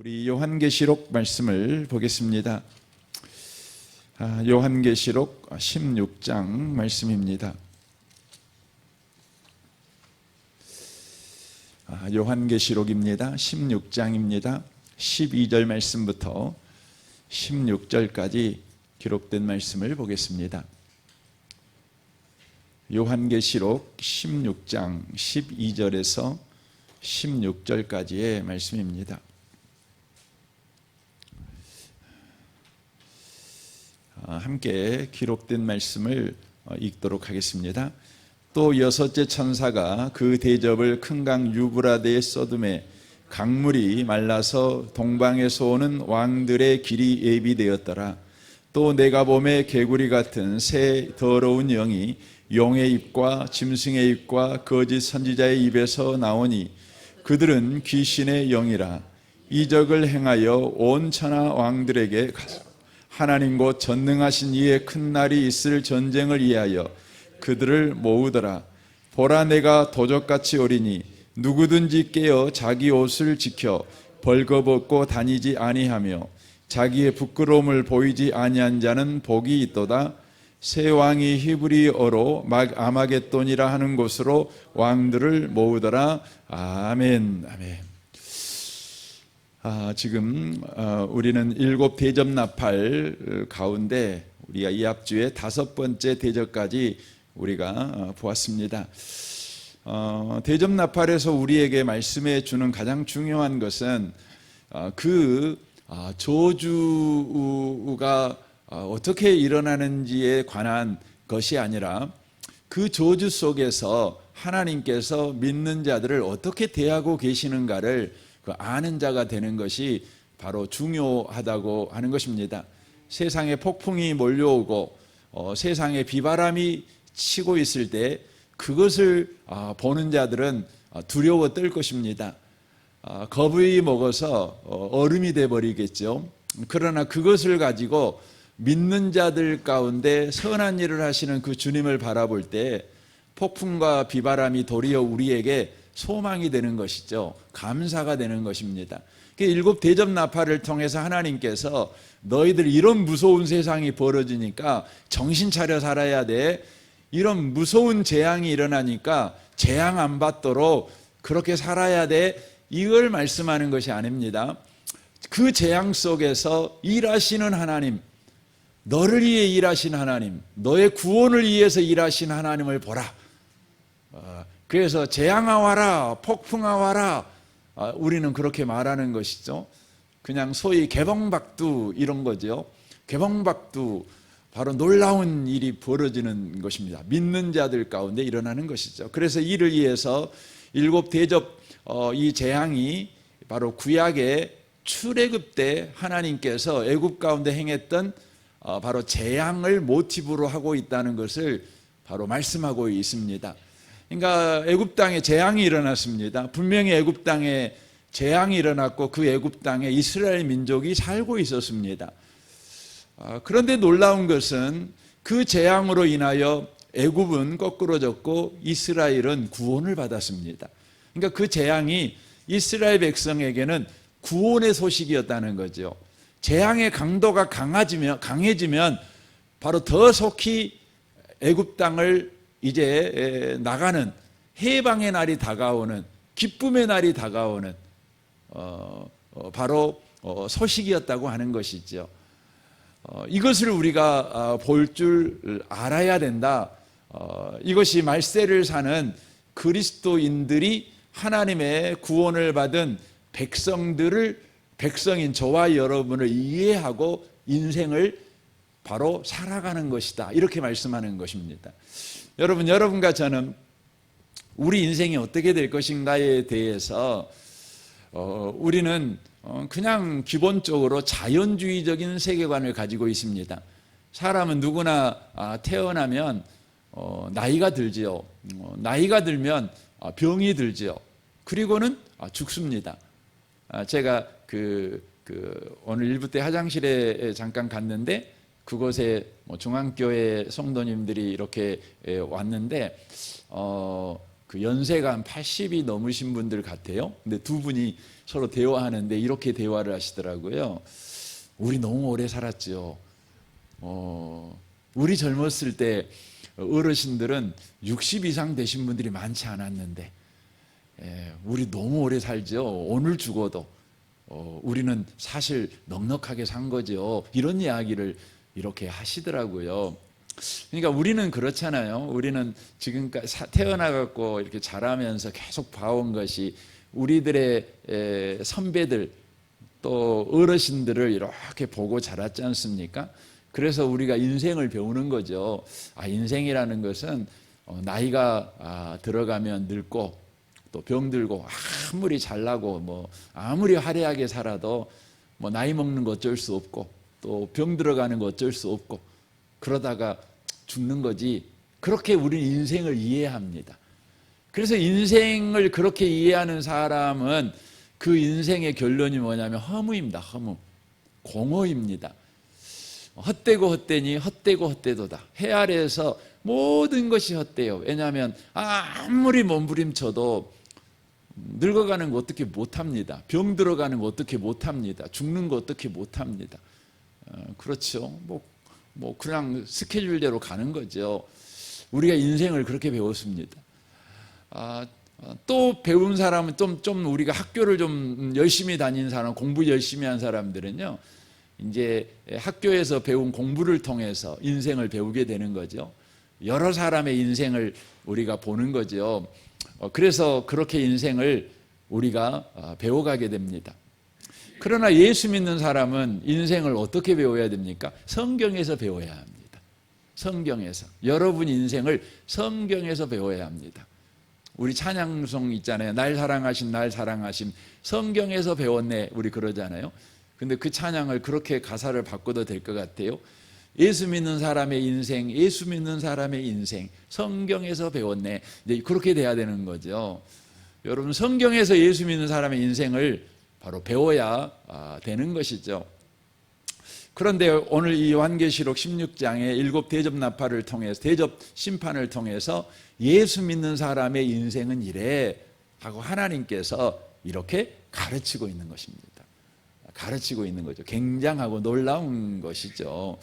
우리 요한계시록 말씀을 보겠습니다. 요한계시록 16장 말씀입니다. 요한계시록입니다. 16장입니다. 12절 말씀부터 16절까지 기록된 말씀을 보겠습니다. 요한계시록 16장 12절에서 16절까지의 말씀입니다. 함께 기록된 말씀을 읽도록 하겠습니다. 또 여섯째 천사가 그 대접을 큰 강 유브라데에 쏟음에 강물이 말라서 동방에서 오는 왕들의 길이 예비되었더라. 또 내가 보매 개구리 같은 새 더러운 영이 용의 입과 짐승의 입과 거짓 선지자의 입에서 나오니 그들은 귀신의 영이라. 이적을 행하여 온 천하 왕들에게 가서 하나님 곧 전능하신 이의 큰 날이 있을 전쟁을 위하여 그들을 모으더라. 보라, 내가 도적같이 오리니 누구든지 깨어 자기 옷을 지켜 벌거벗고 다니지 아니하며 자기의 부끄러움을 보이지 아니한 자는 복이 있도다. 새 왕이 히브리어로 아마겟돈이라 하는 곳으로 왕들을 모으더라. 아멘. 아멘. 지금 우리는 일곱 대접 나팔 가운데 우리가 이 앞주에 다섯 번째 대접까지 우리가 보았습니다. 대접 나팔에서 우리에게 말씀해 주는 가장 중요한 것은 그 저주가 어떻게 일어나는지에 관한 것이 아니라 그 저주 속에서 하나님께서 믿는 자들을 어떻게 대하고 계시는가를 아는 자가 되는 것이 바로 중요하다고 하는 것입니다. 세상에 폭풍이 몰려오고 세상에 비바람이 치고 있을 때 그것을 보는 자들은 두려워 떨 것입니다. 겁이 먹어서 얼음이 돼버리겠죠. 그러나 그것을 가지고 믿는 자들 가운데 선한 일을 하시는 그 주님을 바라볼 때 폭풍과 비바람이 도리어 우리에게 소망이 되는 것이죠. 감사가 되는 것입니다. 일곱 대접 나팔을 통해서 하나님께서 너희들 이런 무서운 세상이 벌어지니까 정신 차려 살아야 돼. 이런 무서운 재앙이 일어나니까 재앙 안 받도록 그렇게 살아야 돼. 이걸 말씀하는 것이 아닙니다. 그 재앙 속에서 일하시는 하나님, 너를 위해 일하신 하나님, 너의 구원을 위해서 일하신 하나님을 보라. 그래서 재앙아 와라, 폭풍아 와라, 우리는 그렇게 말하는 것이죠. 그냥 소위 개봉박두 이런 거죠. 개봉박두, 바로 놀라운 일이 벌어지는 것입니다. 믿는 자들 가운데 일어나는 것이죠. 그래서 이를 위해서 일곱 대접 이 재앙이 바로 구약의 출애굽 때 하나님께서 애굽 가운데 행했던 바로 재앙을 모티브로 하고 있다는 것을 바로 말씀하고 있습니다. 그러니까 애굽 땅에 재앙이 일어났습니다. 분명히 애굽 땅에 재앙이 일어났고 그 애굽 땅에 이스라엘 민족이 살고 있었습니다. 그런데 놀라운 것은 그 재앙으로 인하여 애굽은 거꾸로졌고 이스라엘은 구원을 받았습니다. 그러니까 그 재앙이 이스라엘 백성에게는 구원의 소식이었다는 거죠. 재앙의 강도가 강해지면 바로 더 속히 애굽 땅을 이제 나가는 해방의 날이 다가오는, 기쁨의 날이 다가오는 바로 소식이었다고 하는 것이죠. 이것을 우리가 볼 줄 알아야 된다. 이것이 말세를 사는 그리스도인들이 하나님의 구원을 받은 백성인 저와 여러분을 이해하고 인생을 바로 살아가는 것이다. 이렇게 말씀하는 것입니다. 여러분과 저는 우리 인생이 어떻게 될 것인가에 대해서 우리는 그냥 기본적으로 자연주의적인 세계관을 가지고 있습니다. 사람은 누구나 태어나면 나이가 들지요. 나이가 들면 병이 들지요. 그리고는 죽습니다. 제가 오늘 일부 때 화장실에 잠깐 갔는데 그곳에 중앙교회 성도님들이 이렇게 왔는데 그 연세가 한 80이 넘으신 분들 같아요. 근데 두 분이 서로 대화하는데 이렇게 대화를 하시더라고요. 우리 너무 오래 살았죠. 우리 젊었을 때 어르신들은 60 이상 되신 분들이 많지 않았는데, 우리 너무 오래 살죠. 오늘 죽어도 우리는 사실 넉넉하게 산 거죠. 이런 이야기를 이렇게 하시더라고요. 그러니까 우리는 그렇잖아요. 우리는 지금까지 태어나갖고 이렇게 자라면서 계속 봐온 것이 우리들의 선배들 또 어르신들을 이렇게 보고 자랐지 않습니까? 그래서 우리가 인생을 배우는 거죠. 인생이라는 것은 나이가 들어가면 늙고 또 병들고 아무리 잘나고 뭐 아무리 화려하게 살아도 뭐 나이 먹는 거 어쩔 수 없고 또 병 들어가는 거 어쩔 수 없고 그러다가 죽는 거지. 그렇게 우리는 인생을 이해합니다. 그래서 인생을 그렇게 이해하는 사람은 그 인생의 결론이 뭐냐면 허무입니다. 허무. 공허입니다. 헛되고 헛되니 헛되고 헛되도다. 해 아래에서 모든 것이 헛돼요. 왜냐하면 아무리 몸부림쳐도 늙어가는 거 어떻게 못합니다. 병 들어가는 거 어떻게 못합니다. 죽는 거 어떻게 못합니다. 그렇죠. 뭐 그냥 스케줄대로 가는 거죠. 우리가 인생을 그렇게 배웠습니다. 또 배운 사람은 좀 우리가 학교를 좀 열심히 다닌 사람, 공부 열심히 한 사람들은요, 이제 학교에서 배운 공부를 통해서 인생을 배우게 되는 거죠. 여러 사람의 인생을 우리가 보는 거죠. 그래서 그렇게 인생을 우리가 배워가게 됩니다. 그러나 예수 믿는 사람은 인생을 어떻게 배워야 됩니까? 성경에서 배워야 합니다. 성경에서. 여러분 인생을 성경에서 배워야 합니다. 우리 찬양송 있잖아요. 날 사랑하신 날 사랑하심. 성경에서 배웠네. 우리 그러잖아요. 근데 그 찬양을 그렇게 가사를 바꿔도 될 것 같아요. 예수 믿는 사람의 인생, 예수 믿는 사람의 인생, 성경에서 배웠네. 이제 그렇게 돼야 되는 거죠. 여러분 성경에서 예수 믿는 사람의 인생을 바로 배워야 되는 것이죠. 그런데 오늘 이 요한계시록 16장의 7 대접 나팔을 통해서 대접 심판을 통해서 예수 믿는 사람의 인생은 이래 하고 하나님께서 이렇게 가르치고 있는 것입니다. 가르치고 있는 거죠. 굉장하고 놀라운 것이죠.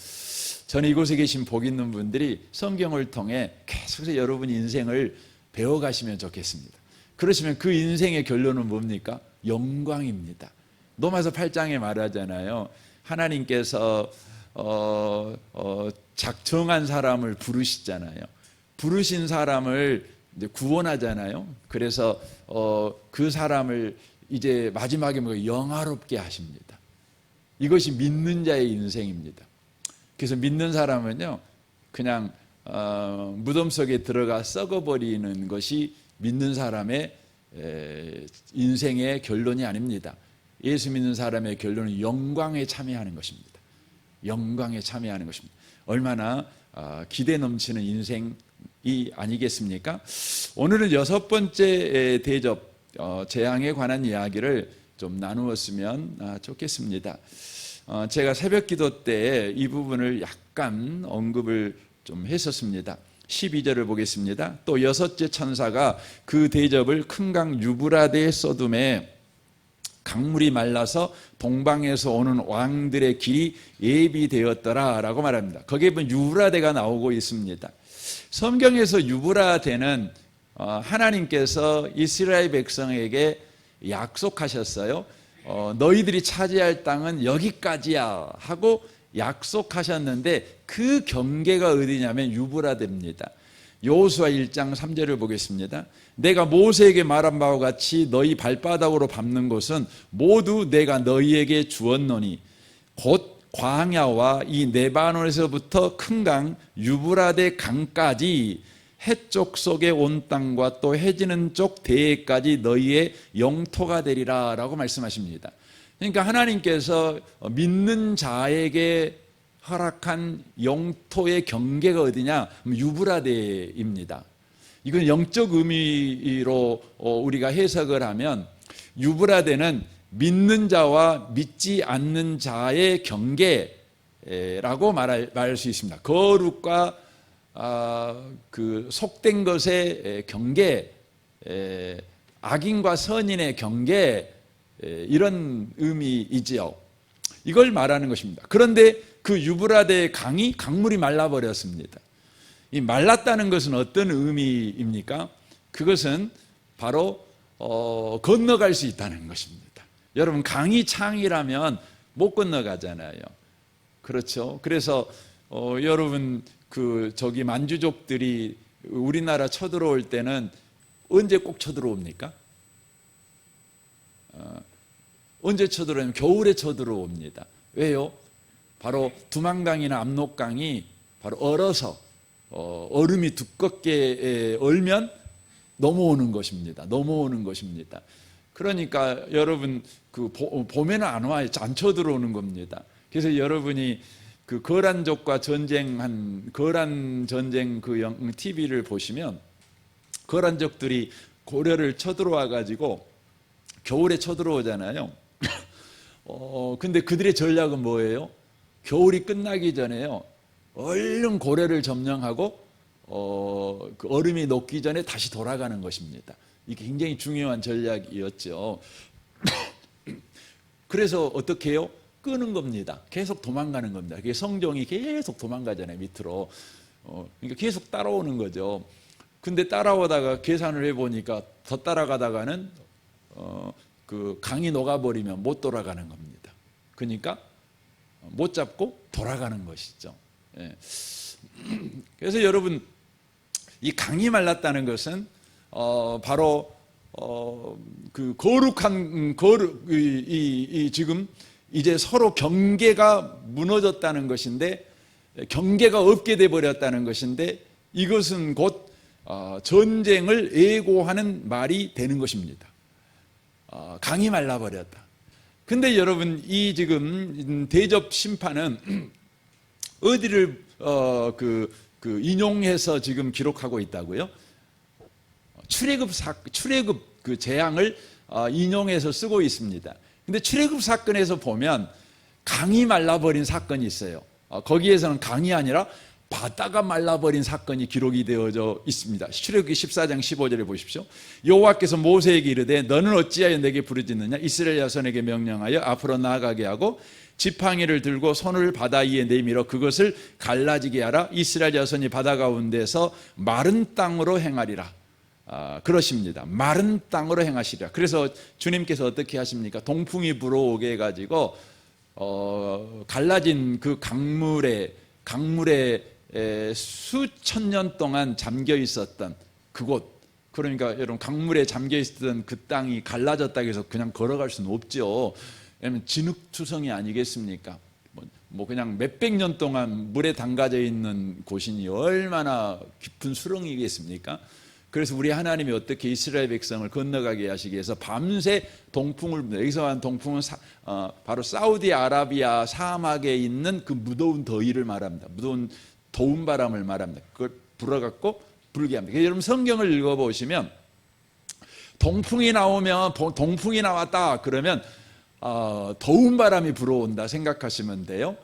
저는 이곳에 계신 복 있는 분들이 성경을 통해 계속해서 여러분 인생을 배워가시면 좋겠습니다. 그러시면 그 인생의 결론은 뭡니까? 영광입니다. 로마서 8장에 말하잖아요. 하나님께서 작정한 사람을 부르시잖아요. 부르신 사람을 이제 구원하잖아요. 그래서 그 사람을 이제 마지막에 영화롭게 하십니다. 이것이 믿는 자의 인생입니다. 그래서 믿는 사람은요, 그냥 무덤 속에 들어가 썩어버리는 것이 믿는 사람의 인생의 결론이 아닙니다. 예수 믿는 사람의 결론은 영광에 참여하는 것입니다. 영광에 참여하는 것입니다. 얼마나 기대 넘치는 인생이 아니겠습니까? 오늘은 6번째 대접 재앙에 관한 이야기를 좀 나누었으면 좋겠습니다. 제가 새벽 기도 때 이 부분을 약간 언급을 좀 했었습니다. 12절을 보겠습니다. 또 6째 천사가 그 대접을 큰 강 유브라데에 쏟음에 강물이 말라서 동방에서 오는 왕들의 길이 예비되었더라 라고 말합니다. 거기에 보면 유브라데가 나오고 있습니다. 성경에서 유브라데는 하나님께서 이스라엘 백성에게 약속하셨어요. 너희들이 차지할 땅은 여기까지야 하고 약속하셨는데 그 경계가 어디냐면 유브라데입니다. 여호수아 1장 3절을 보겠습니다. 내가 모세에게 말한 바와 같이 너희 발바닥으로 밟는 곳은 모두 내가 너희에게 주었노니 곧 광야와 이 레바논에서부터 큰 강 유브라데 강까지 해쪽 속에 온 땅과 또 해지는 쪽 대해까지 너희의 영토가 되리라 라고 말씀하십니다. 그러니까 하나님께서 믿는 자에게 허락한 영토의 경계가 어디냐? 유브라데입니다. 이건 영적 의미로 우리가 해석을 하면 유브라데는 믿는 자와 믿지 않는 자의 경계라고 말할 수 있습니다. 거룩과 그 속된 것의 경계, 악인과 선인의 경계, 이런 의미이지요. 이걸 말하는 것입니다. 그런데 그 유브라데 강물이 말라버렸습니다. 이 말랐다는 것은 어떤 의미입니까? 그것은 바로 건너갈 수 있다는 것입니다. 여러분, 강이 창이라면 못 건너가잖아요. 그렇죠? 그래서 여러분 저기 만주족들이 우리나라 쳐들어올 때는 언제 꼭 쳐들어옵니까? 언제 쳐들어오면 겨울에 쳐들어옵니다. 왜요? 바로 두만강이나 압록강이 바로 얼어서 얼음이 두껍게 얼면 넘어오는 것입니다. 넘어오는 것입니다. 그러니까 여러분 봄에는 안 와요. 안 쳐들어오는 겁니다. 그래서 여러분이 그 거란족과 전쟁한 거란 전쟁 그 TV를 보시면 거란족들이 고려를 쳐들어와 가지고 겨울에 쳐들어오잖아요. 근데 그들의 전략은 뭐예요? 겨울이 끝나기 전에요, 얼른 고려를 점령하고 그 얼음이 녹기 전에 다시 돌아가는 것입니다. 이게 굉장히 중요한 전략이었죠. 그래서 어떻게 해요? 끄는 겁니다. 계속 도망가는 겁니다. 그게 성종이 계속 도망가잖아요, 밑으로. 그러니까 계속 따라오는 거죠. 근데 따라오다가 계산을 해보니까 더 따라가다가는 그 강이 녹아버리면 못 돌아가는 겁니다. 그러니까 못 잡고 돌아가는 것이죠. 예. 그래서 여러분, 이 강이 말랐다는 것은 바로 그 거룩한 지금 이제 서로 경계가 무너졌다는 것인데, 경계가 없게 돼 버렸다는 것인데, 이것은 곧 전쟁을 예고하는 말이 되는 것입니다. 강이 말라버렸다. 근데 여러분, 이 지금 대접 심판은 어디를 인용해서 지금 기록하고 있다고요? 출애굽 그 재앙을 인용해서 쓰고 있습니다. 근데 출애굽 사건에서 보면 강이 말라버린 사건이 있어요. 거기에서는 강이 아니라 바다가 말라버린 사건이 기록이 되어져 있습니다. 출애굽기 14장 15절에 보십시오. 여호와께서 모세에게 이르되 너는 어찌하여 내게 부르짖느냐? 이스라엘 자손에게 명령하여 앞으로 나아가게 하고 지팡이를 들고 손을 바다 위에 내밀어 그것을 갈라지게 하라. 이스라엘 자손이 바다 가운데서 마른 땅으로 행하리라. 그러십니다. 마른 땅으로 행하시리라. 그래서 주님께서 어떻게 하십니까? 동풍이 불어오게 해가지고 갈라진 그 강물에 수천 년 동안 잠겨 있었던 그곳, 그러니까 여러분 강물에 잠겨 있었던 그 땅이 갈라졌다 해서 그냥 걸어갈 수는 없죠. 왜냐하면 진흙투성이 아니겠습니까? 뭐 그냥 몇백 년 동안 물에 담가져 있는 곳이니 얼마나 깊은 수렁이겠습니까? 그래서 우리 하나님이 어떻게 이스라엘 백성을 건너가게 하시기 위해서 밤새 동풍을, 여기서 한 동풍은 바로 사우디아라비아 사막에 있는 그 무더운 더위를 말합니다. 무더운 더운 바람을 말합니다. 그걸 불어갖고 불게 합니다. 여러분 성경을 읽어보시면 동풍이 나오면, 동풍이 나왔다 그러면 더운 바람이 불어온다 생각하시면 돼요.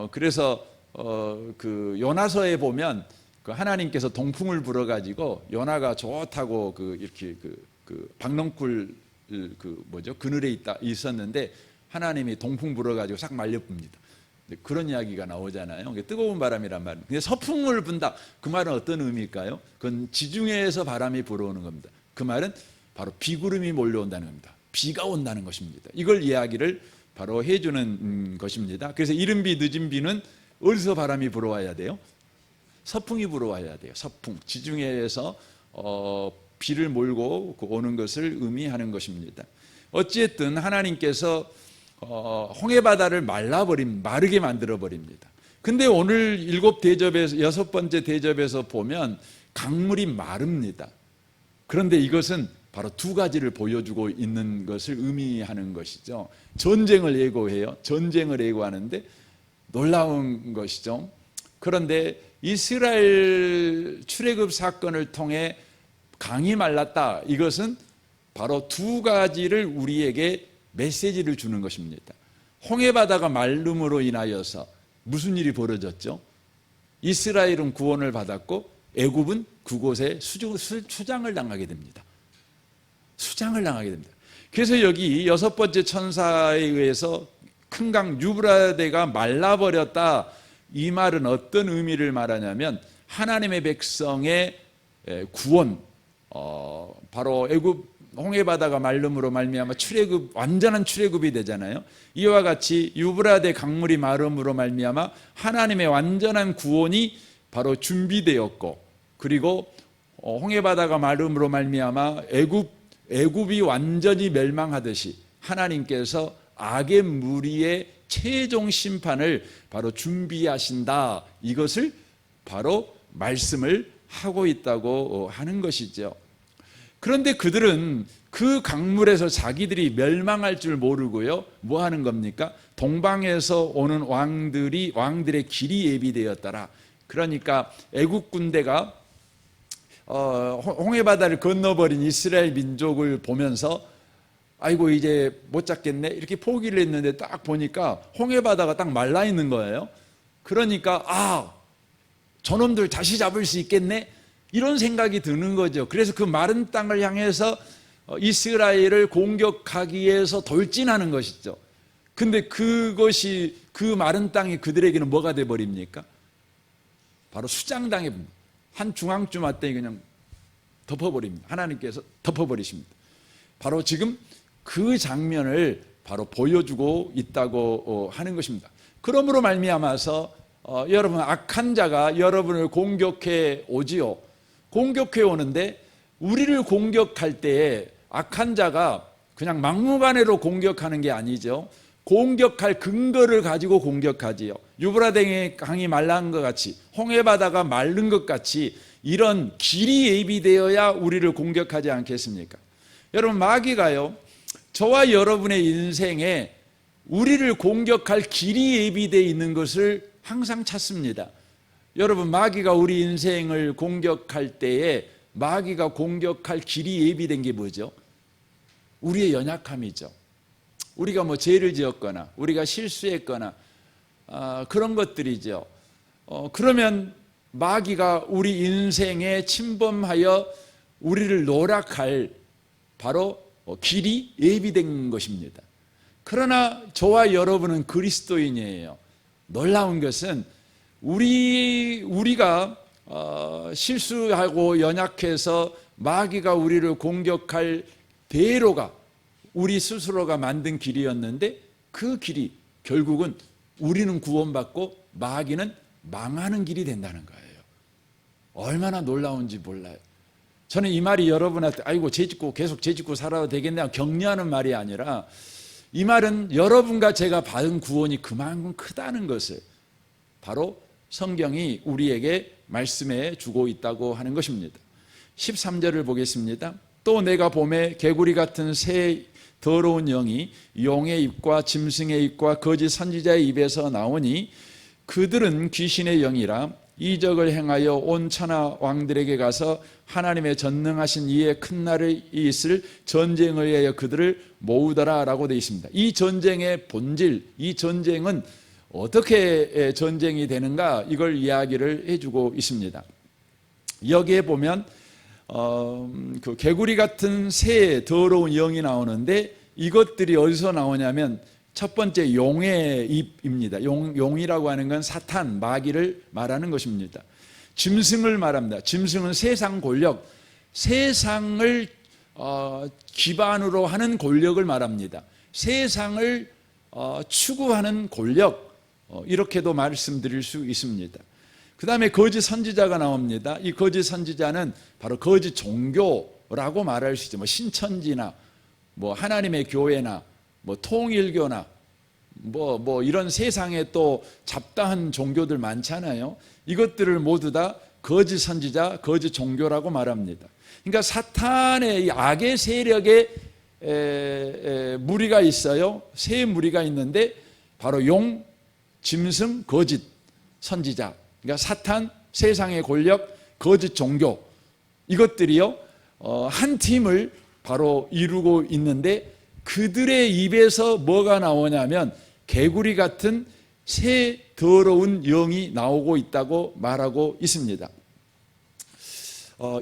그래서 그 요나서에 보면 그 하나님께서 동풍을 불어가지고 요나가 좋다고 이렇게 박넝쿨 그늘에 있었는데 하나님이 동풍 불어가지고 싹 말려붑니다. 그런 이야기가 나오잖아요. 뜨거운 바람이란 말은. 근데 서풍을 분다. 그 말은 어떤 의미일까요? 그건 지중해에서 바람이 불어오는 겁니다. 그 말은 바로 비구름이 몰려온다는 겁니다. 비가 온다는 것입니다. 이걸 이야기를 바로 해주는 것입니다. 그래서 이른 비 늦은 비는 어디서 바람이 불어와야 돼요? 서풍이 불어와야 돼요. 서풍. 지중해에서 비를 몰고 오는 것을 의미하는 것입니다. 어찌됐든 하나님께서 홍해바다를 마르게 만들어 버립니다. 근데 오늘 여섯 번째 대접에서 보면 강물이 마릅니다. 그런데 이것은 바로 두 가지를 보여주고 있는 것을 의미하는 것이죠. 전쟁을 예고해요. 전쟁을 예고하는데 놀라운 것이죠. 그런데 이스라엘 출애굽 사건을 통해 강이 말랐다. 이것은 바로 두 가지를 우리에게 메시지를 주는 것입니다. 홍해바다가 마름으로 인하여서 무슨 일이 벌어졌죠? 이스라엘은 구원을 받았고 애굽은 그곳에 수장을 당하게 됩니다. 수장을 당하게 됩니다. 그래서 여기 6번째 천사에 의해서 큰 강 유브라데가 말라버렸다, 이 말은 어떤 의미를 말하냐면 하나님의 백성의 구원, 바로 애굽 홍해바다가 마름으로 말미암아 출애굽, 완전한 출애굽이 되잖아요. 이와 같이 유브라데 강물이 마름으로 말미암아 하나님의 완전한 구원이 바로 준비되었고, 그리고 홍해바다가 마름으로 말미암아 애굽이 완전히 멸망하듯이 하나님께서 악의 무리의 최종 심판을 바로 준비하신다, 이것을 바로 말씀을 하고 있다고 하는 것이죠. 그런데 그들은 그 강물에서 자기들이 멸망할 줄 모르고요, 뭐 하는 겁니까? 동방에서 오는 왕들의 길이 예비되었더라. 그러니까 애국 군대가 홍해바다를 건너버린 이스라엘 민족을 보면서 아이고 이제 못 잡겠네, 이렇게 포기를 했는데 딱 보니까 홍해바다가 딱 말라 있는 거예요. 그러니까 저놈들 다시 잡을 수 있겠네, 이런 생각이 드는 거죠. 그래서 그 마른 땅을 향해서 이스라엘을 공격하기 위해서 돌진하는 것이죠. 근데 그것이, 그 마른 땅이 그들에게는 뭐가 돼버립니까? 바로 수장당해, 한 중앙쯤 왔더니 그냥 덮어버립니다. 하나님께서 덮어버리십니다. 바로 지금 그 장면을 바로 보여주고 있다고 하는 것입니다. 그러므로 말미암아서 여러분, 악한 자가 여러분을 공격해 오지요. 공격해 오는데 우리를 공격할 때에 악한 자가 그냥 막무가내로 공격하는 게 아니죠. 공격할 근거를 가지고 공격하지요. 유브라데 강이 말른 것 같이, 홍해바다가 마른 것 같이 이런 길이 예비되어야 우리를 공격하지 않겠습니까? 여러분, 마귀가요, 저와 여러분의 인생에 우리를 공격할 길이 예비되어 있는 것을 항상 찾습니다. 여러분, 마귀가 우리 인생을 공격할 때에 마귀가 공격할 길이 예비된 게 뭐죠? 우리의 연약함이죠. 우리가 뭐 죄를 지었거나 우리가 실수했거나 그런 것들이죠. 그러면 마귀가 우리 인생에 침범하여 우리를 노락할 바로 길이 예비된 것입니다. 그러나 저와 여러분은 그리스도인이에요. 놀라운 것은 우리가 실수하고 연약해서 마귀가 우리를 공격할 대로가 우리 스스로가 만든 길이었는데, 그 길이 결국은 우리는 구원받고 마귀는 망하는 길이 된다는 거예요. 얼마나 놀라운지 몰라요. 저는 이 말이 여러분한테 아이고 계속 죄 짓고 살아도 되겠네 격려하는 말이 아니라, 이 말은 여러분과 제가 받은 구원이 그만큼 크다는 것을 바로 성경이 우리에게 말씀해 주고 있다고 하는 것입니다. 13절을 보겠습니다. 또 내가 봄에 개구리 같은 새 더러운 영이 용의 입과 짐승의 입과 거짓 선지자의 입에서 나오니 그들은 귀신의 영이라 이적을 행하여 온 천하 왕들에게 가서 하나님의 전능하신 이의 큰 날이 있을 전쟁을 위하여 그들을 모으더라 라고 되어 있습니다. 이 전쟁의 본질, 이 전쟁은 어떻게 전쟁이 되는가, 이걸 이야기를 해주고 있습니다. 여기에 보면 그 개구리 같은 새 더러운 영이 나오는데, 이것들이 어디서 나오냐면 첫 번째 용의 입입니다. 용이라고 하는 건 사탄, 마귀를 말하는 것입니다. 짐승을 말합니다. 짐승은 세상 권력, 세상을 기반으로 하는 권력을 말합니다. 세상을 추구하는 권력, 이렇게도 말씀드릴 수 있습니다. 그 다음에 거짓 선지자가 나옵니다. 이 거짓 선지자는 바로 거짓 종교라고 말할 수 있죠. 뭐 신천지나 뭐 하나님의 교회나 뭐 통일교나 뭐 이런 세상에 또 잡다한 종교들 많잖아요. 이것들을 모두 다 거짓 선지자, 거짓 종교라고 말합니다. 그러니까 사탄의 이 악의 세력에 무리가 있어요. 세 무리가 있는데 바로 용, 짐승, 거짓 선지자, 그러니까 사탄, 세상의 권력, 거짓 종교, 이것들이요 한 팀을 바로 이루고 있는데, 그들의 입에서 뭐가 나오냐면 개구리 같은 새 더러운 영이 나오고 있다고 말하고 있습니다.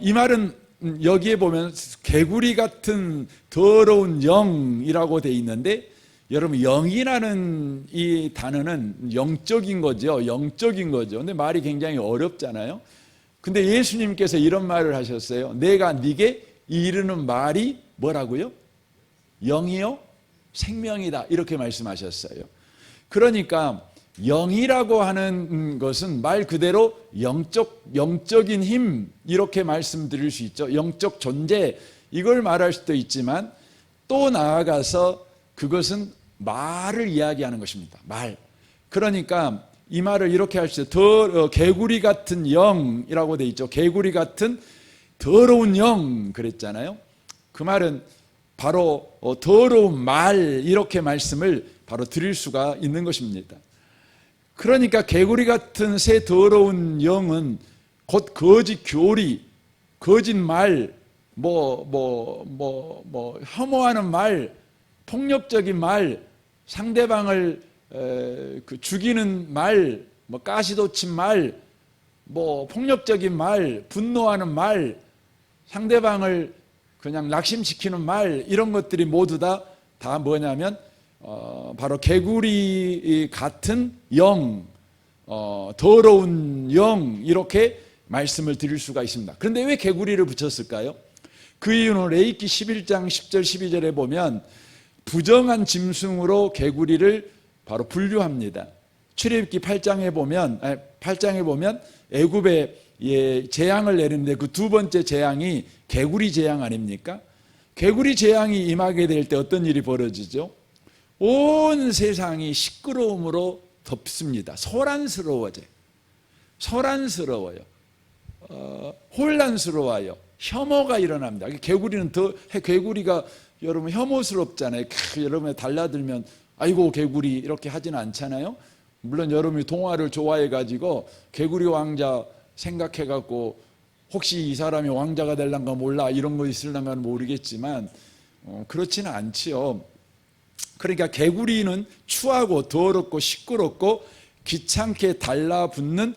이 말은 여기에 보면 개구리 같은 더러운 영이라고 돼 있는데, 여러분 영이라는 이 단어는 영적인 거죠. 영적인 거죠. 근데 말이 굉장히 어렵잖아요. 근데 예수님께서 이런 말을 하셨어요. 내가 네게 이르는 말이 뭐라고요? 영이요 생명이다, 이렇게 말씀하셨어요. 그러니까 영이라고 하는 것은 말 그대로 영적인 힘, 이렇게 말씀드릴 수 있죠. 영적 존재, 이걸 말할 수도 있지만 또 나아가서 그것은 말을 이야기하는 것입니다. 말. 그러니까 이 말을 이렇게 할 수 있어요. 개구리 같은 영이라고 돼 있죠. 개구리 같은 더러운 영 그랬잖아요. 그 말은 바로 더러운 말, 이렇게 말씀을 바로 드릴 수가 있는 것입니다. 그러니까 개구리 같은 새 더러운 영은 곧 거짓 교리, 거짓 말, 혐오하는 말, 폭력적인 말, 상대방을 죽이는 말, 가시돋친 말, 폭력적인 말, 분노하는 말, 상대방을 그냥 낙심시키는 말, 이런 것들이 모두 다 뭐냐면 바로 개구리 같은 영, 더러운 영, 이렇게 말씀을 드릴 수가 있습니다. 그런데 왜 개구리를 붙였을까요? 그 이유는 레위기 11장 10절 12절에 보면 부정한 짐승으로 개구리를 바로 분류합니다. 출애굽기 8장에 보면 애굽에 재앙을 내리는데 그 두 번째 재앙이 개구리 재앙 아닙니까? 개구리 재앙이 임하게 될 때 어떤 일이 벌어지죠? 온 세상이 시끄러움으로 덮습니다. 소란스러워져요. 혼란스러워요. 혐오가 일어납니다. 개구리가 여러분 혐오스럽잖아요. 여러분이 달라들면 아이고 개구리 이렇게 하지는 않잖아요. 물론 여러분이 동화를 좋아해가지고 개구리 왕자 생각해갖고 혹시 이 사람이 왕자가 될란가 몰라, 이런 거 있을란가는 모르겠지만 그렇지는 않지요. 그러니까 개구리는 추하고 더럽고 시끄럽고 귀찮게 달라붙는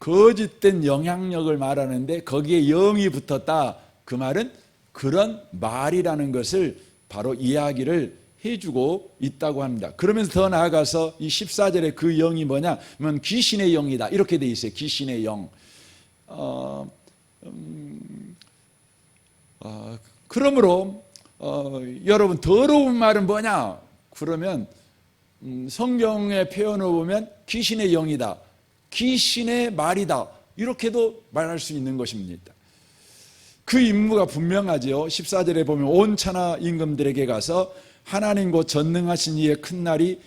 거짓된 영향력을 말하는데 거기에 영이 붙었다, 그 말은 그런 말이라는 것을 바로 이야기를 해주고 있다고 합니다. 그러면서 더 나아가서 이 14절에 그 영이 뭐냐 하면 귀신의 영이다, 이렇게 돼 있어요. 귀신의 영. 그러므로 여러분 더러운 말은 뭐냐 그러면 성경의 표현을 보면 귀신의 영이다, 귀신의 말이다, 이렇게도 말할 수 있는 것입니다. 그 임무가 분명하죠. 14절에 보면 온 천하 임금들에게 가서 하나님 곧 전능하신 이의 큰 날의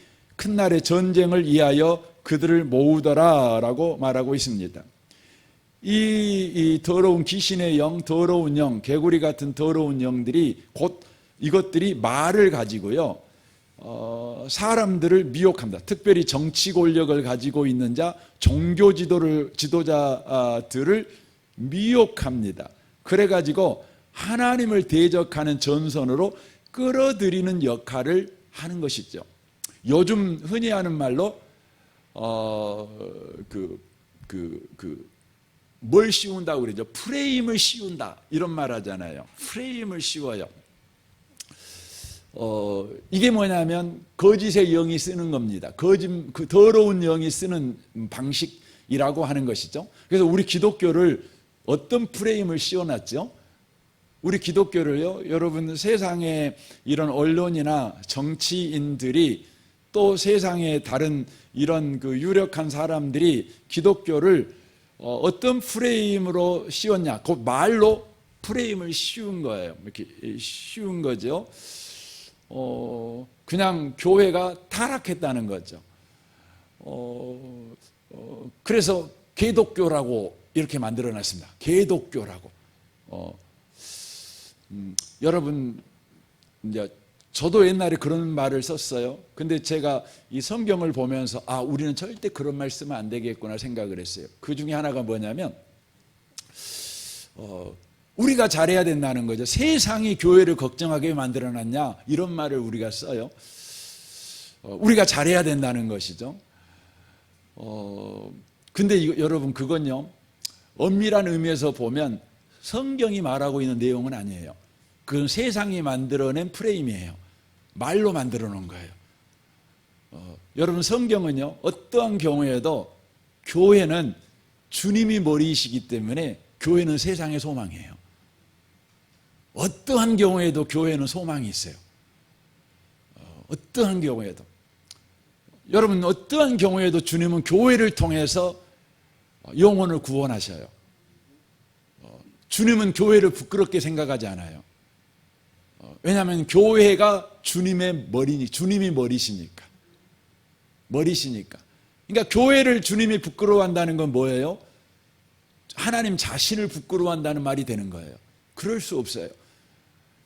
전쟁을 위하여 그들을 모으더라 라고 말하고 있습니다. 이 더러운 귀신의 영, 더러운 영, 개구리 같은 더러운 영들이 곧 이것들이 말을 가지고요, 사람들을 미혹합니다. 특별히 정치 권력을 가지고 있는 자, 종교 지도자들을 미혹합니다. 그래가지고 하나님을 대적하는 전선으로 끌어들이는 역할을 하는 것이죠. 요즘 흔히 하는 말로 뭘 씌운다고 그러죠? 프레임을 씌운다, 이런 말 하잖아요. 프레임을 씌워요. 이게 뭐냐면 거짓의 영이 쓰는 겁니다. 그 더러운 영이 쓰는 방식이라고 하는 것이죠. 그래서 우리 기독교를 어떤 프레임을 씌워놨죠? 우리 기독교를요, 여러분 세상에 이런 언론이나 정치인들이 또 세상에 다른 이런 유력한 사람들이 기독교를 어떤 프레임으로 씌웠냐? 그 말로 프레임을 씌운 거예요. 이렇게 씌운 거죠. 그냥 교회가 타락했다는 거죠. 그래서 개독교라고 이렇게 만들어놨습니다. 개독교라고. 여러분, 이제 저도 옛날에 그런 말을 썼어요. 근데 제가 이 성경을 보면서 우리는 절대 그런 말 쓰면 안 되겠구나 생각을 했어요. 그 중에 하나가 뭐냐면 우리가 잘해야 된다는 거죠. 세상이 교회를 걱정하게 만들어놨냐, 이런 말을 우리가 써요. 우리가 잘해야 된다는 것이죠. 근데 여러분 그건요, 엄밀한 의미에서 보면 성경이 말하고 있는 내용은 아니에요. 그건 세상이 만들어낸 프레임이에요. 말로 만들어 놓은 거예요. 여러분, 성경은요, 어떠한 경우에도 교회는 주님이 머리이시기 때문에 교회는 세상의 소망이에요. 어떠한 경우에도 교회는 소망이 있어요. 어떠한 경우에도. 여러분, 어떠한 경우에도 주님은 교회를 통해서 영혼을 구원하셔요. 주님은 교회를 부끄럽게 생각하지 않아요. 왜냐하면 교회가 주님의 머리니, 주님이 머리시니까. 머리시니까. 그러니까 교회를 주님이 부끄러워한다는 건 뭐예요? 하나님 자신을 부끄러워한다는 말이 되는 거예요. 그럴 수 없어요.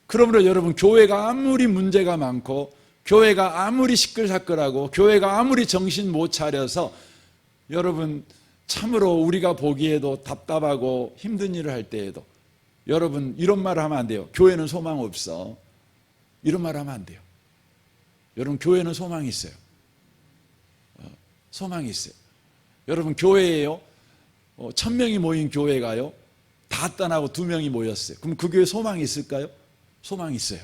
그러므로 여러분, 교회가 아무리 문제가 많고, 교회가 아무리 시끌시끌하고, 교회가 아무리 정신 못 차려서, 여러분, 참으로 우리가 보기에도 답답하고 힘든 일을 할 때에도, 여러분, 이런 말을 하면 안 돼요. 교회는 소망 없어. 이런 말을 하면 안 돼요. 여러분, 교회는 소망이 있어요. 소망이 있어요. 여러분, 교회에요, 1000명이 모인 교회가요, 다 떠나고 2명이 모였어요. 그럼 그 교회에 소망이 있을까요? 소망이 있어요.